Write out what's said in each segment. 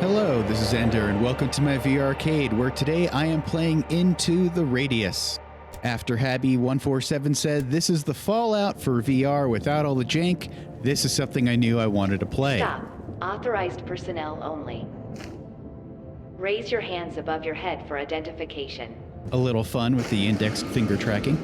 Hello, this is Ender, and welcome to my VRcade, where today I am playing Into the Radius. After Habby147 said this is the Fallout for VR without all the jank, this is something I knew I wanted to play. Stop. Authorized personnel only. Raise your hands above your head for identification. A little fun with the indexed finger tracking.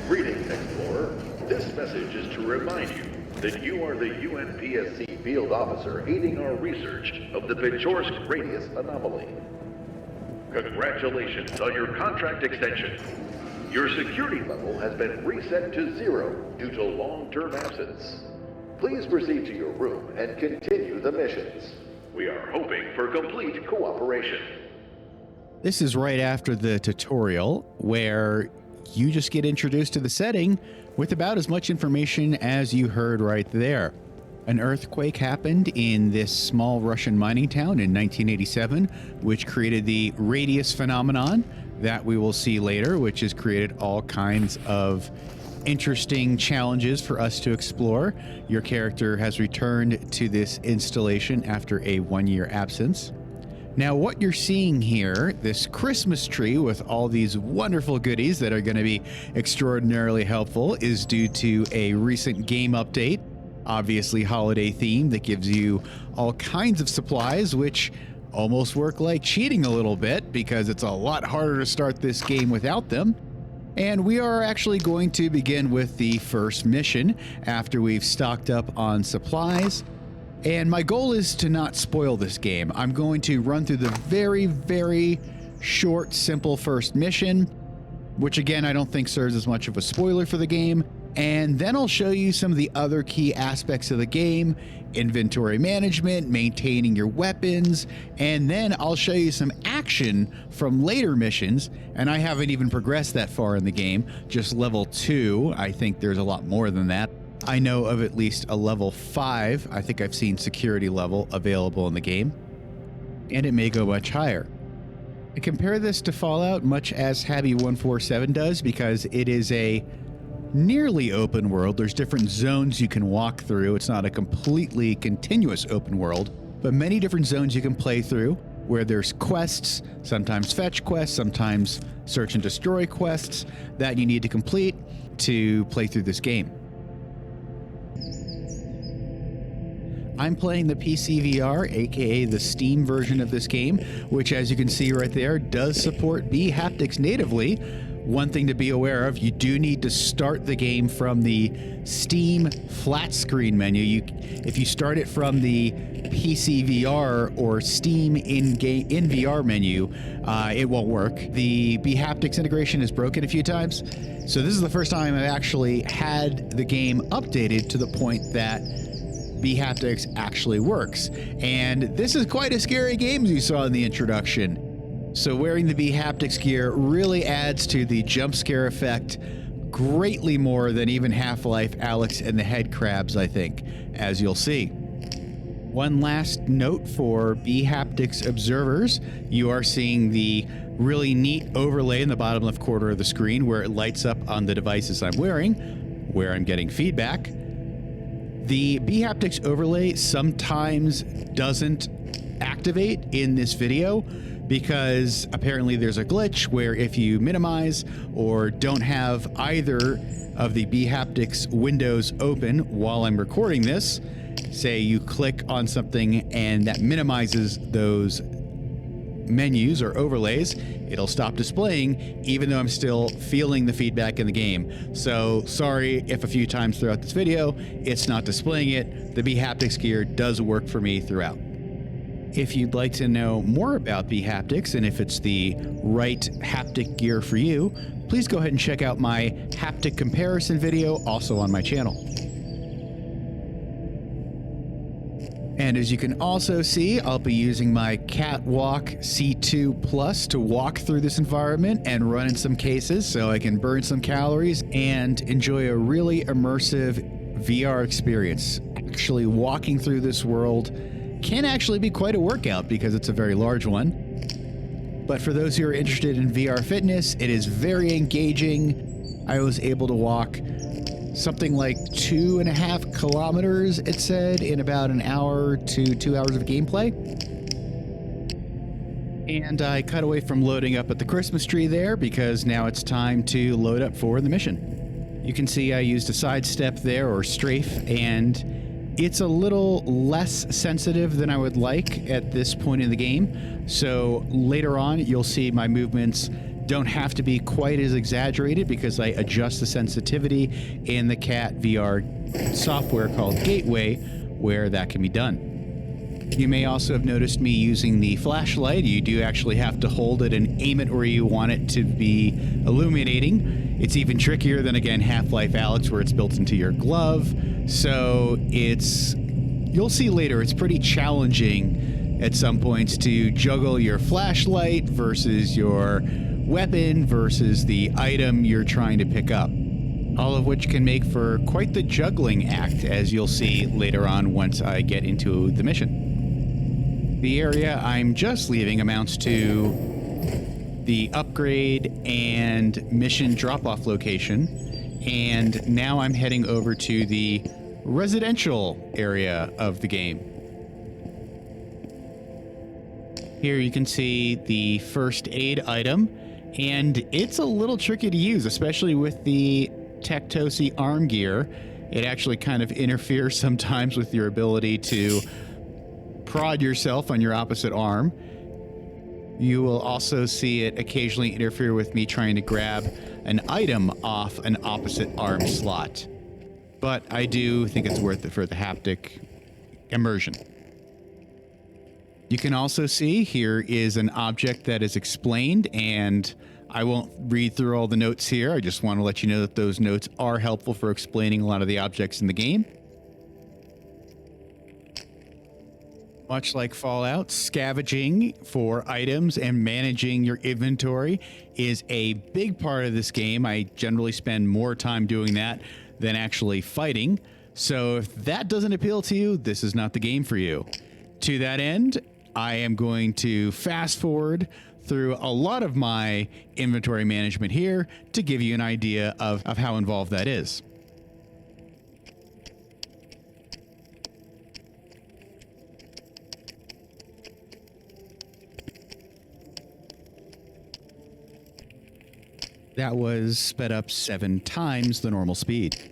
Greetings, Explorer. This message is to remind you that you are the UNPSC field officer aiding our research of the bHaptics radius anomaly. Congratulations on your contract extension. Your security level has been reset to 0 due to long-term absence. Please proceed to your room and continue the missions. We are hoping for complete cooperation. This is right after the tutorial, where you just get introduced to the setting with about as much information as you heard right there. An earthquake happened in this small Russian mining town in 1987, which created the radius phenomenon that we will see later, which has created all kinds of interesting challenges for us to explore. Your character has returned to this installation after a 1-year absence. Now, what you're seeing here, this Christmas tree with all these wonderful goodies that are going to be extraordinarily helpful, is due to a recent game update, obviously holiday themed, that gives you all kinds of supplies, which almost work like cheating a little bit because it's a lot harder to start this game without them. And we are actually going to begin with the first mission after we've stocked up on supplies. And my goal is to not spoil this game. I'm going to run through the very, very short, simple first mission, which again, I don't think serves as much of a spoiler for the game. And then I'll show you some of the other key aspects of the game, inventory management, maintaining your weapons, and then I'll show you some action from later missions. And I haven't even progressed that far in the game, just level 2. I think there's a lot more than that. I know of at least a level 5. I think I've seen security level available in the game, and it may go much higher. I compare this to Fallout much as Habby147 does because it is a nearly open world. There's different zones you can walk through. It's not a completely continuous open world, but many different zones you can play through where there's quests, sometimes fetch quests, sometimes search and destroy quests that you need to complete to play through this game. I'm playing the PC VR, aka the Steam version of this game, which, as you can see right there, does support bHaptics natively. One thing to be aware of, you do need to start the game from the Steam flat screen menu. If you start it from the PC VR or Steam in VR menu, it won't work. The bHaptics integration is broken a few times, so this is the first time I've actually had the game updated to the point that bHaptics actually works. And this is quite a scary game, as you saw in the introduction. So wearing the bHaptics gear really adds to the jump scare effect greatly more than even Half-Life Alyx and the Head Crabs, I think, as you'll see. One last note for bHaptics observers, you are seeing the really neat overlay in the bottom left corner of the screen where it lights up on the devices I'm wearing, where I'm getting feedback. The bHaptics overlay sometimes doesn't activate in this video because apparently there's a glitch where if you minimize or don't have either of the bHaptics windows open while I'm recording this, say you click on something and that minimizes those menus or overlays, it'll stop displaying even though I'm still feeling the feedback in the game. So sorry if a few times throughout this video it's not displaying it. The bHaptics gear does work for me throughout. If you'd like to know more about bHaptics and if it's the right haptic gear for you, please go ahead and check out my haptic comparison video also on my channel. And as you can also see, I'll be using my KatWalk C2 Plus to walk through this environment and run in some cases so I can burn some calories and enjoy a really immersive VR experience. Actually walking through this world can actually be quite a workout because it's a very large one. But for those who are interested in VR fitness, it is very engaging. I was able to walk something like 2.5 kilometers, it said, in about an hour to 2 hours of gameplay. And I cut away from loading up at the Christmas tree there because now it's time to load up for the mission. You can see I used a sidestep there, or strafe, and it's a little less sensitive than I would like at this point in the game. So later on, you'll see my movements don't have to be quite as exaggerated because I adjust the sensitivity in the Cat VR software called Gateway, where that can be done. You may also have noticed me using the flashlight. You do actually have to hold it and aim it where you want it to be illuminating. It's even trickier than, again, Half-Life Alyx, where it's built into your glove. So you'll see later, it's pretty challenging at some points to juggle your flashlight versus your weapon versus the item you're trying to pick up. All of which can make for quite the juggling act, as you'll see later on once I get into the mission. The area I'm just leaving amounts to the upgrade and mission drop-off location, and now I'm heading over to the residential area of the game. Here you can see the first aid item, and it's a little tricky to use, especially with the Tectosi arm gear. It actually kind of interferes sometimes with your ability to prod yourself on your opposite arm. You will also see it occasionally interfere with me trying to grab an item off an opposite arm slot. But I do think it's worth it for the haptic immersion. You can also see here is an object that is explained, and I won't read through all the notes here. I just want to let you know that those notes are helpful for explaining a lot of the objects in the game. Much like Fallout, scavenging for items and managing your inventory is a big part of this game. I generally spend more time doing that than actually fighting. So if that doesn't appeal to you, this is not the game for you. To that end, I am going to fast forward through a lot of my inventory management here to give you an idea of how involved that is. That was sped up 7 times the normal speed.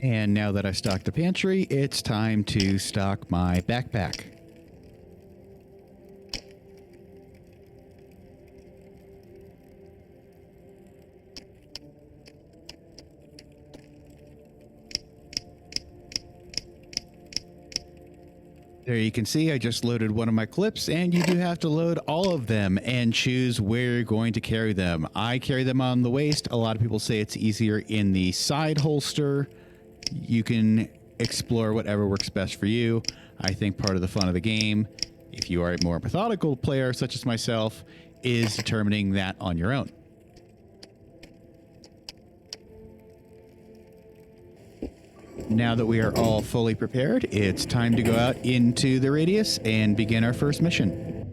And now that I've stocked the pantry, it's time to stock my backpack. There you can see I just loaded one of my clips, and you do have to load all of them and choose where you're going to carry them. I carry them on the waist. A lot of people say it's easier in the side holster. You can explore whatever works best for you. I think part of the fun of the game, if you are a more methodical player such as myself, is determining that on your own. Now that we are all fully prepared, it's time to go out into the radius and begin our first mission.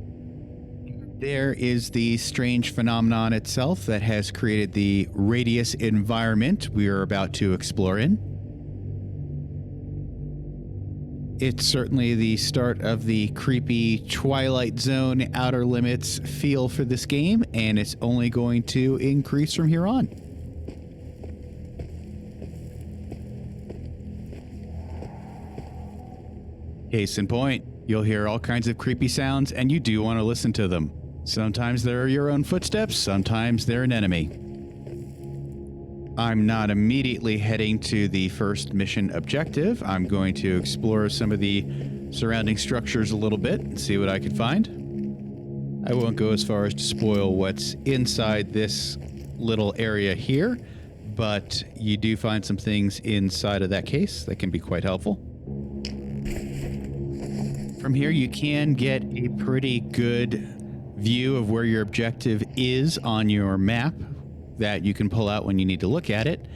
There is the strange phenomenon itself that has created the radius environment we are about to explore in. It's certainly the start of the creepy Twilight Zone Outer Limits feel for this game, and it's only going to increase from here on. Case in point, you'll hear all kinds of creepy sounds, and you do want to listen to them. Sometimes they're your own footsteps, sometimes they're an enemy. I'm not immediately heading to the first mission objective. I'm going to explore some of the surrounding structures a little bit and see what I can find. I won't go as far as to spoil what's inside this little area here, but you do find some things inside of that case that can be quite helpful. From here, you can get a pretty good view of where your objective is on your map that you can pull out when you need to look at it.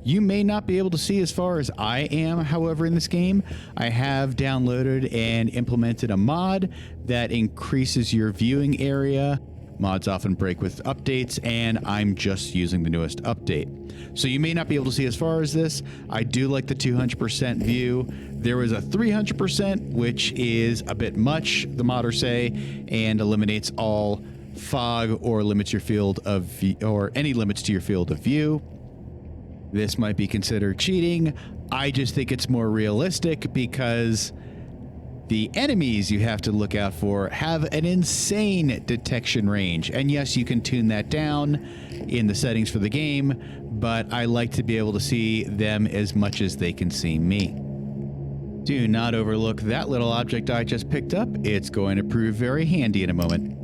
You may not be able to see as far as I am, however, in this game. I have downloaded and implemented a mod that increases your viewing area Mods often break with updates, and I'm just using the newest update. So you may not be able to see as far as this. I do like the 200% view. There was a 300%, which is a bit much, the modders say, and eliminates all fog or limits your field of view, or any limits to your field of view. This might be considered cheating. I just think it's more realistic because the enemies you have to look out for have an insane detection range. And yes, you can tune that down in the settings for the game, but I like to be able to see them as much as they can see me. Do not overlook that little object I just picked up. It's going to prove very handy in a moment.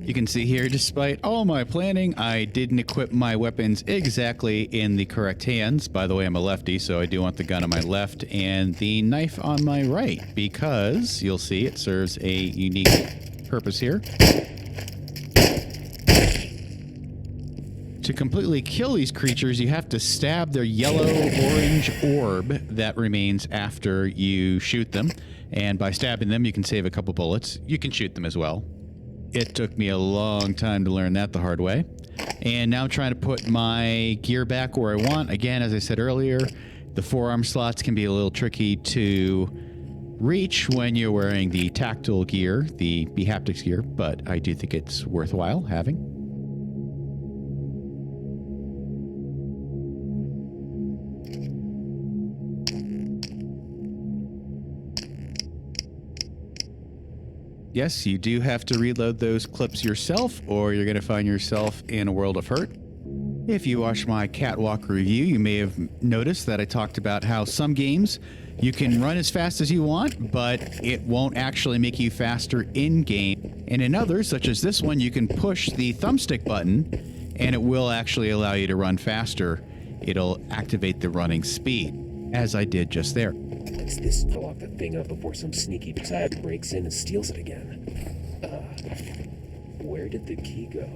You can see here, despite all my planning, I didn't equip my weapons exactly in the correct hands. By the way, I'm a lefty, so I do want the gun on my left and the knife on my right, because you'll see it serves a unique purpose here. To completely kill these creatures, you have to stab their yellow-orange orb that remains after you shoot them. And by stabbing them, you can save a couple bullets. You can shoot them as well. It took me a long time to learn that the hard way. And now I'm trying to put my gear back where I want. Again, as I said earlier, the forearm slots can be a little tricky to reach when you're wearing the tactile gear, the bHaptics gear, but I do think it's worthwhile having. Yes, you do have to reload those clips yourself, or you're going to find yourself in a world of hurt. If you watched my KatWalk review, you may have noticed that I talked about how some games you can run as fast as you want, but it won't actually make you faster in-game. And in others, such as this one, you can push the thumbstick button, and it will actually allow you to run faster. It'll activate the running speed, as I did just there. Let's this lock that thing up before some sneaky bastard breaks in and steals it again. Where did the key go?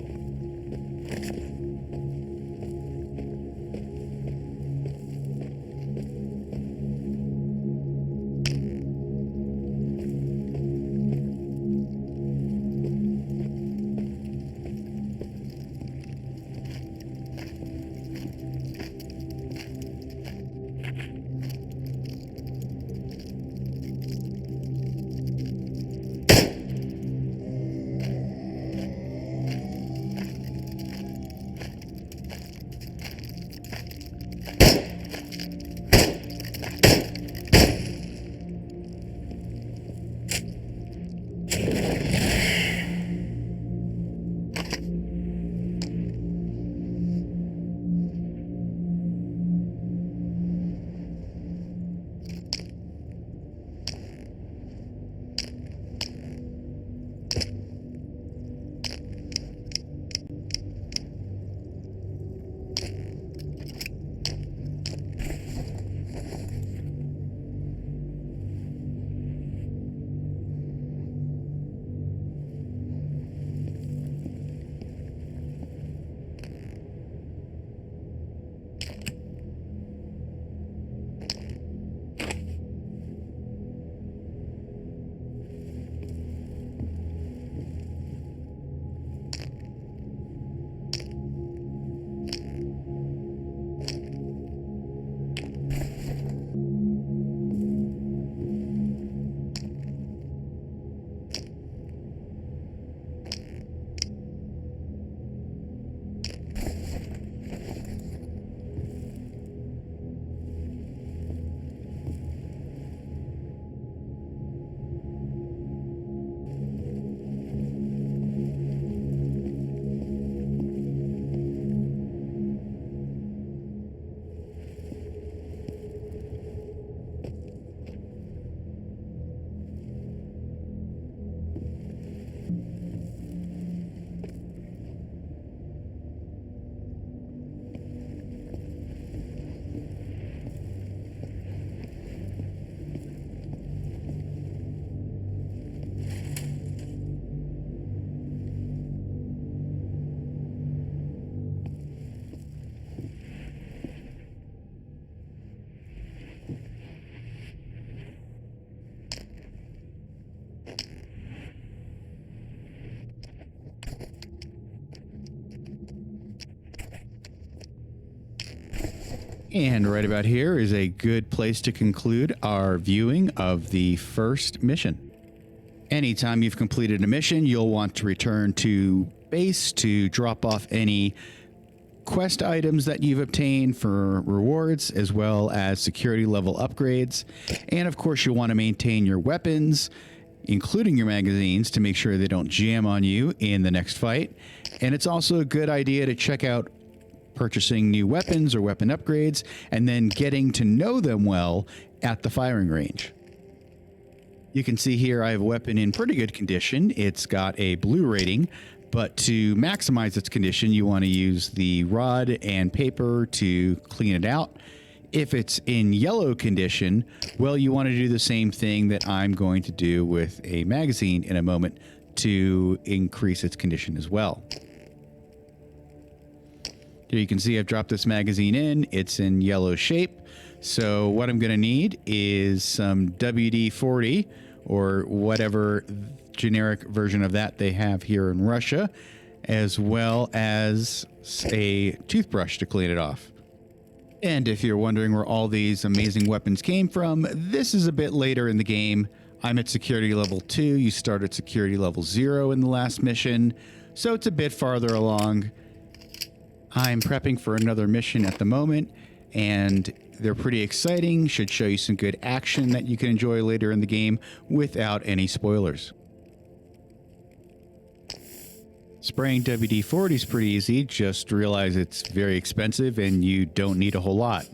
And right about here is a good place to conclude our viewing of the first mission. Anytime you've completed a mission, you'll want to return to base to drop off any quest items that you've obtained for rewards, as well as security level upgrades. And of course, you'll want to maintain your weapons, including your magazines, to make sure they don't jam on you in the next fight. And it's also a good idea to check out purchasing new weapons or weapon upgrades, and then getting to know them well at the firing range. You can see here I have a weapon in pretty good condition. It's got a blue rating, but to maximize its condition, you want to use the rod and paper to clean it out. If it's in yellow condition, well, you want to do the same thing that I'm going to do with a magazine in a moment to increase its condition as well. Here you can see I've dropped this magazine in. It's in yellow shape. So what I'm going to need is some WD-40 or whatever generic version of that they have here in Russia, as well as a toothbrush to clean it off. And if you're wondering where all these amazing weapons came from, this is a bit later in the game. I'm at security level 2. You start at security level 0 in the last mission, so it's a bit farther along. I'm prepping for another mission at the moment, and they're pretty exciting. Should show you some good action that you can enjoy later in the game without any spoilers. Spraying WD-40 is pretty easy. Just realize it's very expensive and you don't need a whole lot.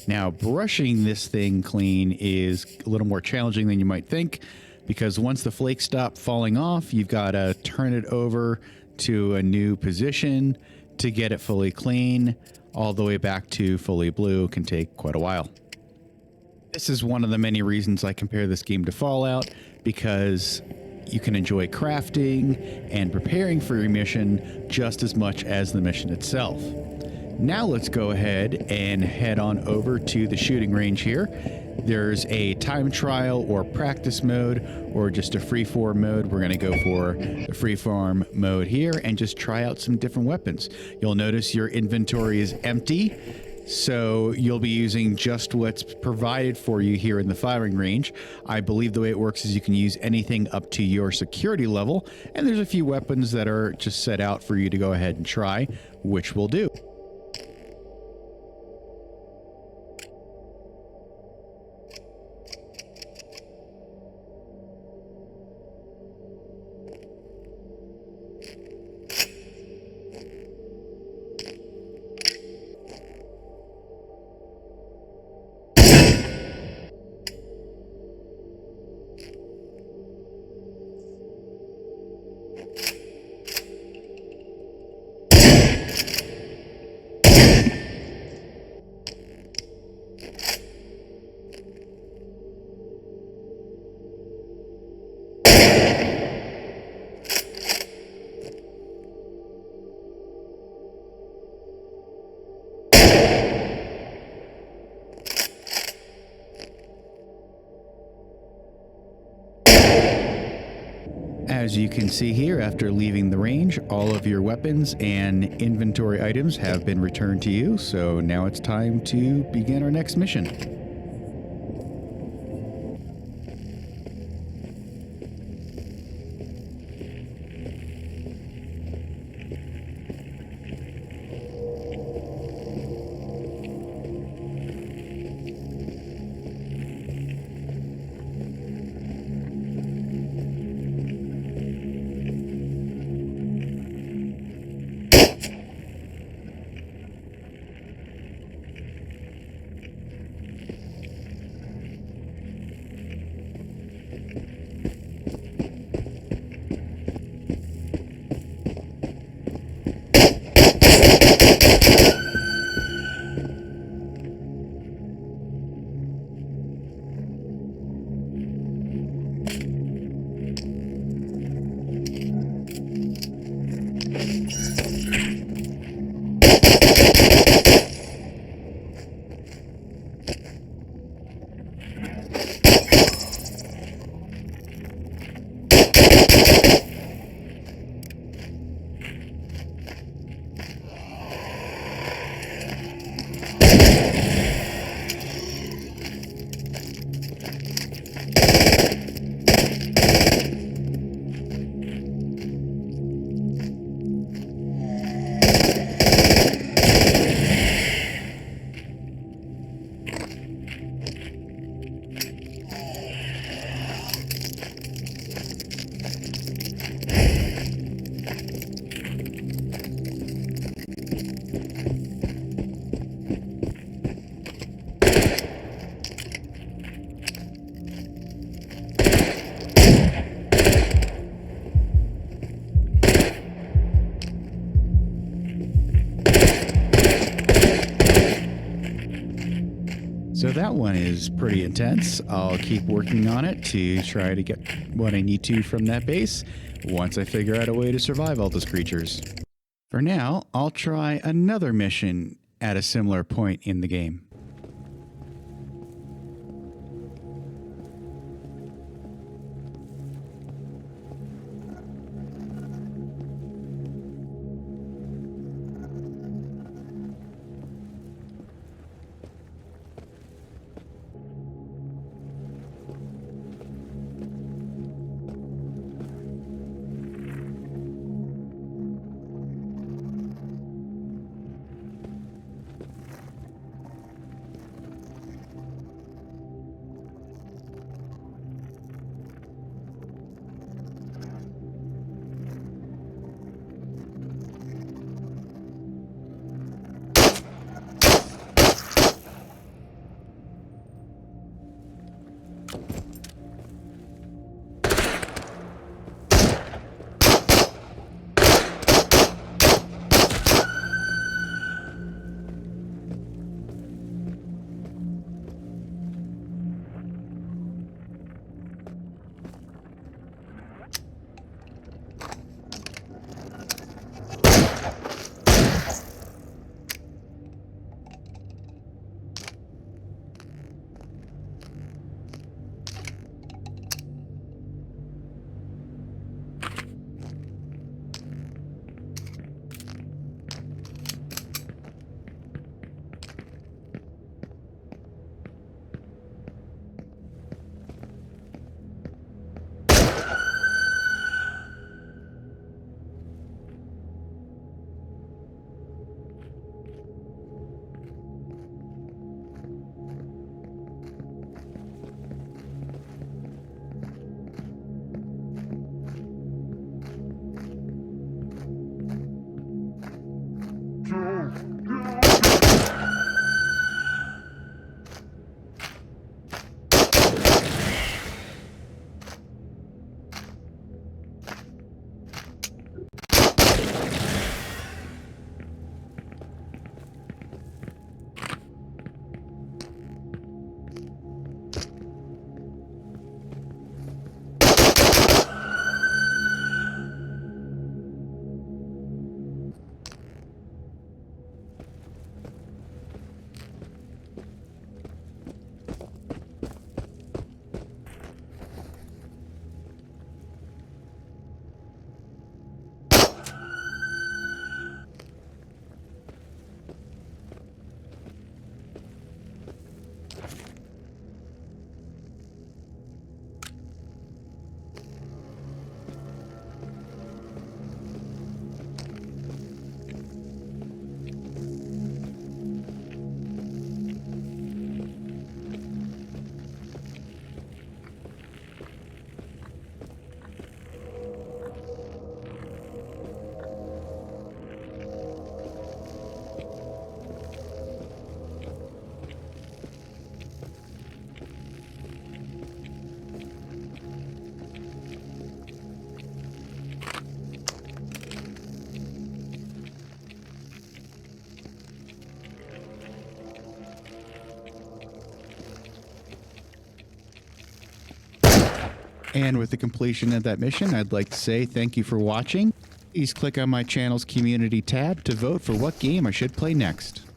Now, brushing this thing clean is a little more challenging than you might think, because once the flakes stop falling off, you've got to turn it over to a new position to get it fully clean. All the way back to fully blue can take quite a while. This is one of the many reasons I compare this game to Fallout, because you can enjoy crafting and preparing for your mission just as much as the mission itself. Now let's go ahead and head on over to the shooting range here. There's a time trial or practice mode, or just a freeform mode. We're going to go for the freeform mode here and just try out some different weapons. You'll notice your inventory is empty, so you'll be using just what's provided for you here in the firing range. I believe the way it works is you can use anything up to your security level, and there's a few weapons that are just set out for you to go ahead and try, which we'll do. As you can see here, after leaving the range, all of your weapons and inventory items have been returned to you, so now it's time to begin our next mission. So that one is pretty intense. I'll keep working on it to try to get what I need to from that base once I figure out a way to survive all those creatures. For now, I'll try another mission at a similar point in the game. And with the completion of that mission, I'd like to say thank you for watching. Please click on my channel's community tab to vote for what game I should play next.